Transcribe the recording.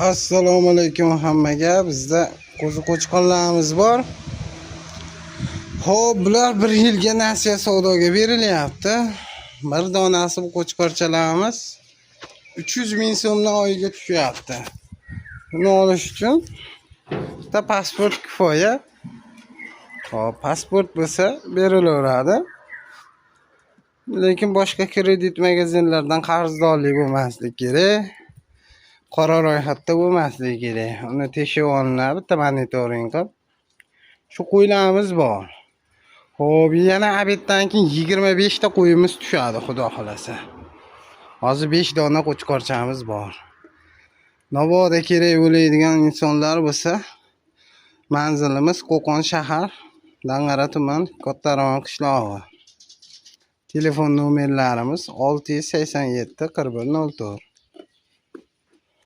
Assalomu alaykum hammaga. Bizda qo'zi qo'chqonlarimiz bor. Xo'p, bular 1 yilga nasiya savdoga berilyapti. Bir donasi bu qo'chqorchalarimiz 300 ming so'mdan oyiga tushyapti. Buni olish uchun bitta pasport kifoya. Xo'p, pasport bo'lsa berilaveradi. Lekin boshqa kredit magazinlardan qarzdorlik bo'lmasligi kerak. Qora ro'yxatda bo'lmasligi kerak. Uni tekshirib olinadi, bitta monitoring qilib. Shu qo'ylarimiz bor. Xo'p, yana abetdan keyin 25 ta qo'yimiz tushadi, xudo xolasa. Hozir 5 dona qo'chqorchamiz bor. Navoda kerak bo'ladigan insonlar bo'lsa, manzilimiz Qo'qon shahar, Dang'ara tuman, Kattaron qishlog'i. Telefon nomerlarimiz 687 4104.